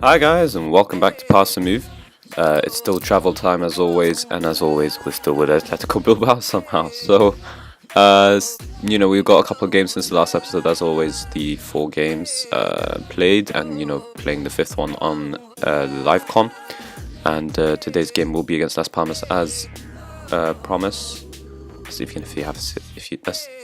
Hi guys, and welcome back to Pass the Move. It's still travel time as always, and as always, we're still with Athletico Bilbao somehow. We've got a couple of games since the last episode. As always, the 4 games played, and playing the fifth one on live con. And today's game will be against Las Palmas as promise.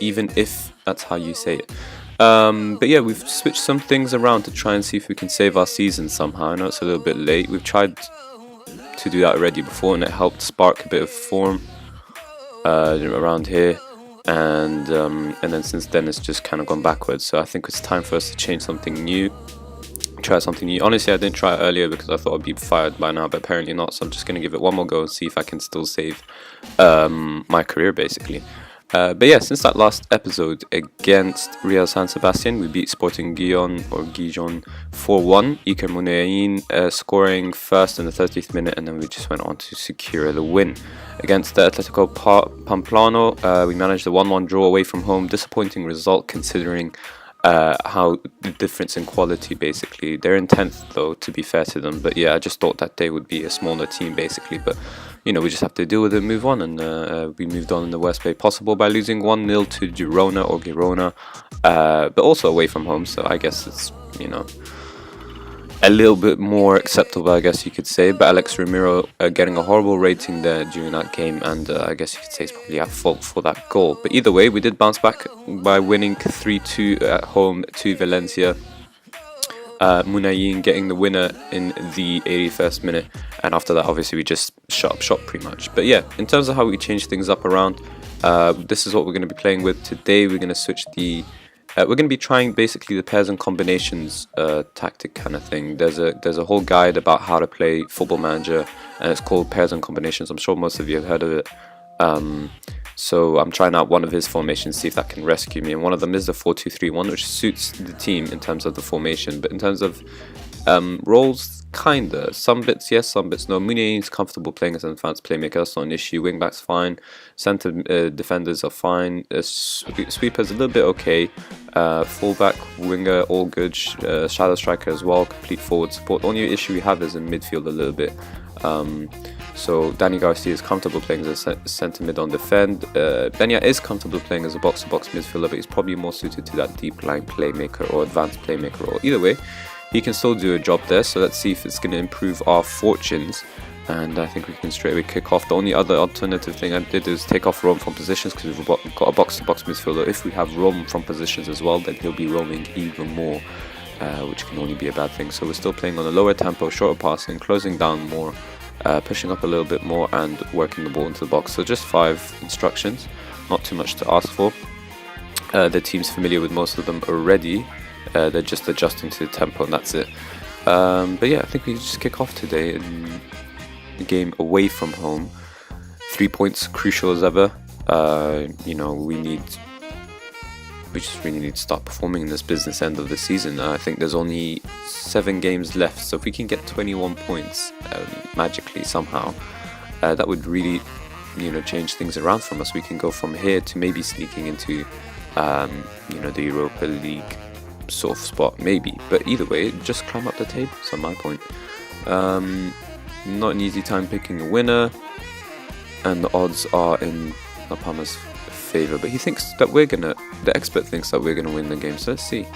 Even if that's how you say it. But yeah, we've switched some things around to try and see if we can save our season somehow. I know it's a little bit late. We've tried to do that already before, and it helped spark a bit of form around here. And then since then, it's just kind of gone backwards. So I think it's time for us to change something new. Try something new. Honestly, I didn't try it earlier because I thought I'd be fired by now, but apparently not. So I'm just going to give it one more go and see if I can still save my career, basically. But yeah, since that last episode against Real San Sebastian, we beat Sporting Gijon 4-1. Iker Muniain scoring first in the 30th minute, and then we just went on to secure the win. Against the Atletico Pamplona, we managed a 1-1 draw away from home. Disappointing result considering how the difference in quality, basically. They're in 10th though, to be fair to them, but yeah, I just thought that they would be a smaller team basically, but we just have to deal with it and move on, and we moved on in the worst way possible by losing 1-0 to Girona, but also away from home, so I guess it's a little bit more acceptable, I guess you could say. But Alex Ramiro getting a horrible rating there during that game, and I guess you could say he's probably at fault for that goal. But either way, we did bounce back by winning 3-2 at home to Valencia. Munayin getting the winner in the 81st minute, and after that obviously we just shut up shop pretty much. But yeah, in terms of how we change things up around, this is what we're going to be playing with today. We're going to switch we're going to be trying basically the pairs and combinations tactic kind of thing. There's a whole guide about how to play Football Manager, and it's called Pairs and Combinations. I'm sure most of you have heard of it. So I'm trying out one of his formations, see if that can rescue me. And one of them is the 4-2-3-1, which suits the team in terms of the formation. But in terms of roles, kinda. Some bits yes, some bits no. Munier is comfortable playing as an advanced playmaker, that's not an issue. Wingbacks fine. Centre defenders are fine. Sweeper's a little bit okay. Fullback, winger, all good. Shadow striker as well. Complete forward support. The only issue we have is in midfield a little bit. So Danny Garcia is comfortable playing as a centre mid on defend. Benya is comfortable playing as a box-to-box midfielder, but he's probably more suited to that deep line playmaker or advanced playmaker role. Either way, he can still do a job there, so let's see if it's going to improve our fortunes. And I think we can straight away kick off. The only other alternative thing I did is take off Rome from positions, because we've got a box-to-box midfielder. If we have Rome from positions as well, then he'll be roaming even more, which can only be a bad thing. So we're still playing on a lower tempo, shorter passing, closing down more, pushing up a little bit more, and working the ball into the box. So just 5 instructions, not too much to ask for. The team's familiar with most of them already. They're just adjusting to the tempo, and that's it. But yeah, I think we just kick off today in the game away from home. 3 points, crucial as ever. We just really need to start performing in this business end of the season. I think there's only 7 games left, so if we can get 21 points magically somehow, that would really change things around from us. We can go from here to maybe sneaking into the Europa League sort of spot, maybe. But either way, just climb up the table, so my point. Not an easy time picking a winner, and the odds are in La Palma's favour, but he thinks that the expert thinks that we're gonna win the game, so let's see.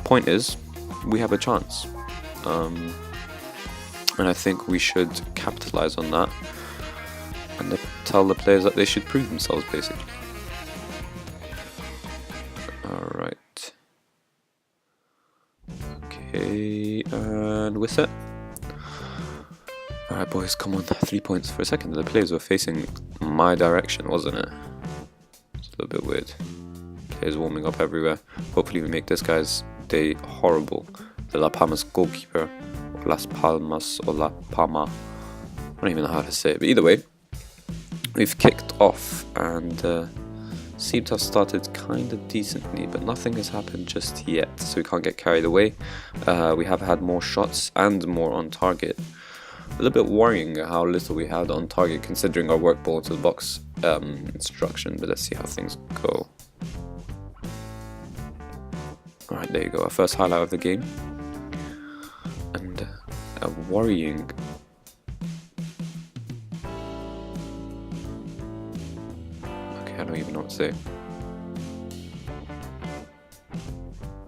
Point is, we have a chance, and I think we should capitalise on that, and tell the players that they should prove themselves, basically. Alright. Okay, and we're set. Alright boys, come on, 3 points. For a second the players were facing my direction, wasn't it? It's a little bit weird. Players warming up everywhere. Hopefully we make this guy's day horrible. The La Palmas goalkeeper, or Las Palmas, or La Palma. I don't even know how to say it, but either way, we've kicked off and seem to have started kind of decently, but nothing has happened just yet, so we can't get carried away. We have had more shots and more on target. A little bit worrying how little we had on target considering our work ball to the box instruction, but let's see how things go. Alright, there you go, our first highlight of the game. And worrying. Okay, I don't even know what to say.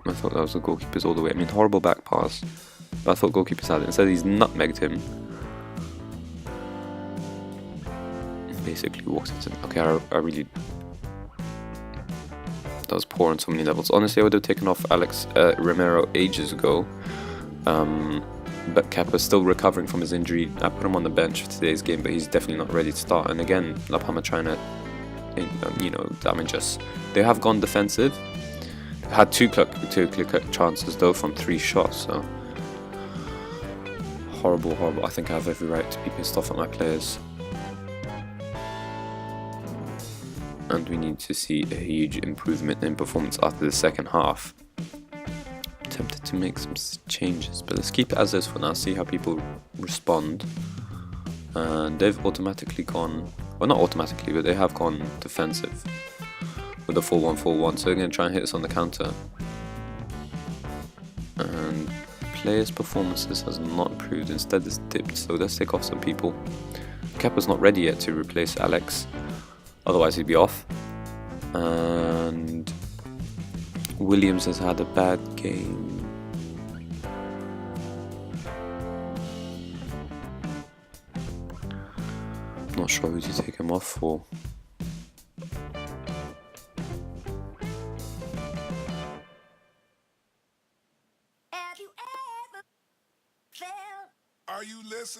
I thought that was the goalkeeper's all the way. I mean, horrible back pass. But I thought goalkeeper's had it. Instead, he's nutmegged him. Basically walks into. Okay, I really. That was poor on so many levels. Honestly, I would have taken off Alex Romero ages ago. But Kepa's still recovering from his injury. I put him on the bench for today's game, but he's definitely not ready to start. And again, La Palma trying to, damage us. They have gone defensive. Had two clear-cut chances though from 3 shots. So horrible. I think I have every right to be pissed off at my players. And we need to see a huge improvement in performance after the second half. Tempted to make some changes, but let's keep it as is for now, see how people respond. And they've automatically gone, well, not automatically, but they have gone defensive with a 4-1-4-1, so they're going to try and hit us on the counter. And players' performances has not improved, instead it's dipped, so let's take off some people. Kepa's not ready yet to replace Alex, otherwise he'd be off. And Williams has had a bad game. Not sure who to take him off for.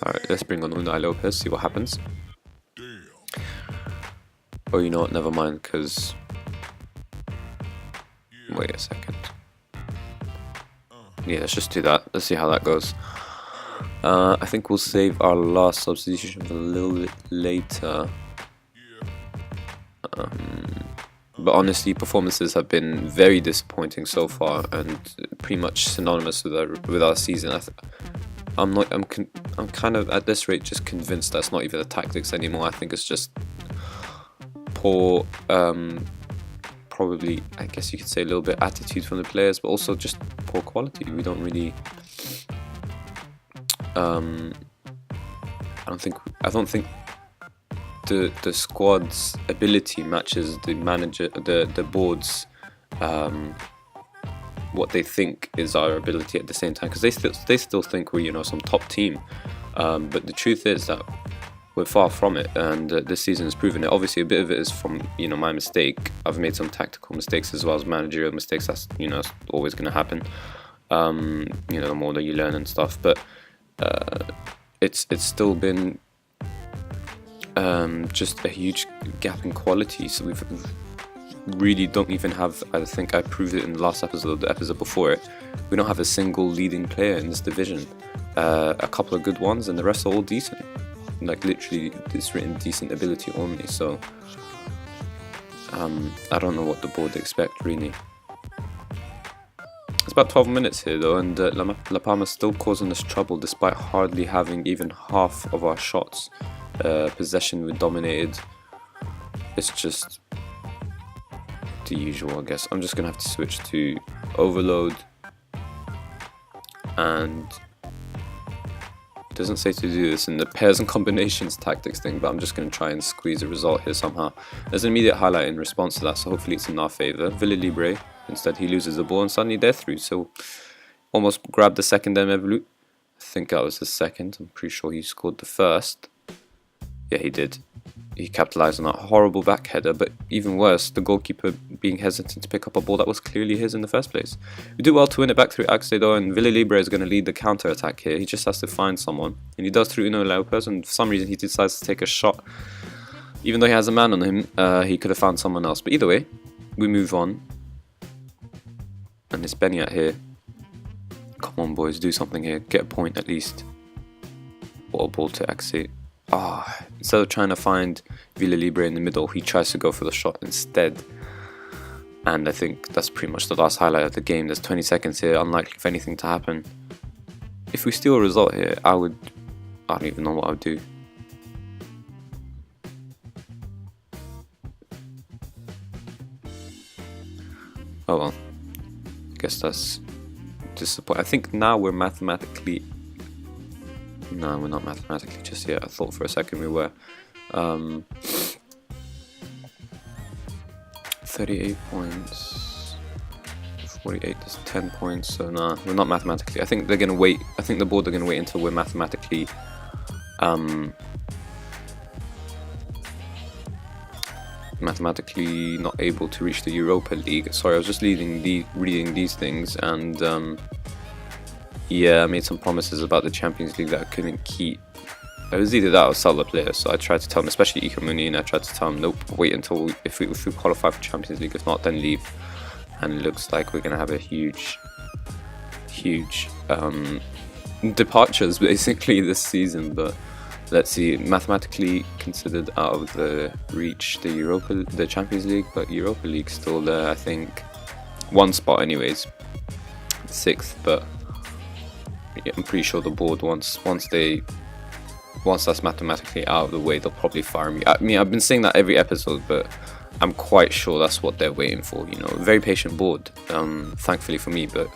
Alright, let's bring on Unai Lopez, see what happens. Oh, you know what, never mind, because... Wait a second. Yeah, let's just do that. Let's see how that goes. I think we'll save our last substitution for a little bit later. But honestly, performances have been very disappointing so far, and pretty much synonymous with our season. I'm kind of at this rate just convinced that's not even the tactics anymore. I think it's just poor. Probably, I guess you could say, a little bit attitude from the players, but also just poor quality. We don't really. I don't think the squad's ability matches the manager, the board's what they think is our ability at the same time, because they still think we're some top team, but the truth is that we're far from it, and this season has proven it. Obviously, a bit of it is from my mistake. I've made some tactical mistakes as well as managerial mistakes. That's always going to happen. The more that you learn and stuff, but it's still been just a huge gap in quality. So we've really don't even have. I think I proved it in the last episode, the episode before it. We don't have a single leading player in this division. A couple of good ones, and the rest are all decent. Like literally, it's written decent ability only. So I don't know what the board expect really. It's about 12 minutes here though, and La Palma's still causing us trouble despite hardly having even half of our shots. Possession we dominated. It's just the usual, I guess. I'm just gonna have to switch to overload, and it doesn't say to do this in the pairs and combinations tactics thing, but I'm just going to try and squeeze a result here somehow. There's an immediate highlight in response to that, so hopefully it's in our favour. Villa Libre, instead he loses the ball and suddenly they're through, so almost grabbed the second Evolu. I think that was the second, I'm pretty sure he scored the first. Yeah, he did. He capitalised on that horrible back header, but even worse, the goalkeeper being hesitant to pick up a ball that was clearly his in the first place. We do well to win it back through Axe though, and Villa Libre is going to lead the counter attack here. He just has to find someone, and he does through Unai Lopez, and for some reason he decides to take a shot. Even though he has a man on him, he could have found someone else. But either way, we move on. And it's Benyat here. Come on boys, do something here. Get a point at least. What a ball to Axe. Instead of trying to find Villa Libre in the middle, he tries to go for the shot instead. And I think that's pretty much the last highlight of the game. There's 20 seconds here, unlikely for anything to happen. If we steal a result here, I don't even know what I would do. Oh well, I guess that's disappointing. I think now we're mathematically No, we're not mathematically just yet. I thought for a second we were. 38 points. 48 is 10 points, so nah, we're not mathematically. I think they're gonna wait. I think the board are gonna wait until we're mathematically not able to reach the Europa League. Sorry, I was just reading these things, and yeah, I made some promises about the Champions League that I couldn't keep. It was either that or sell the player, so I tried to tell him, especially Ika Muni, and I tried to tell him, nope, wait until if we qualify for Champions League. If not, then leave. And it looks like we're gonna have a huge departures basically this season. But let's see, mathematically considered out of the reach, the Champions League, but Europa League still there. I think one spot anyways, 6th, but yeah, I'm pretty sure the board once that's mathematically out of the way, they'll probably fire me. I mean, I've been saying that every episode, but I'm quite sure that's what they're waiting for. You know, very patient board, thankfully for me, but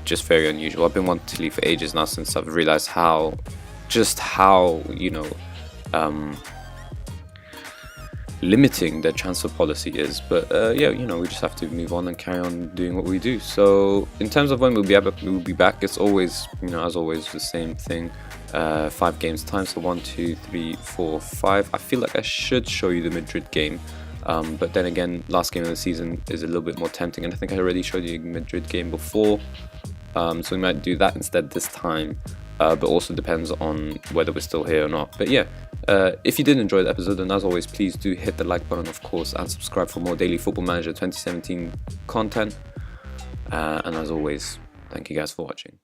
just very unusual. I've been wanting to leave for ages now, since I've realized how you know, limiting their transfer policy is. But yeah, you know, we just have to move on and carry on doing what we do. So in terms of when we'll be back, it's always, you know, as always, the same thing. 5 games time, so 1, 2, 3, 4, 5. I feel like I should show you the Madrid game, but then again, last game of the season is a little bit more tempting, and I think I already showed you the Madrid game before, so we might do that instead this time, but also depends on whether we're still here or not. But yeah, if you did enjoy the episode, then as always, please do hit the like button, of course, and subscribe for more daily Football Manager 2017 content, and as always, thank you guys for watching.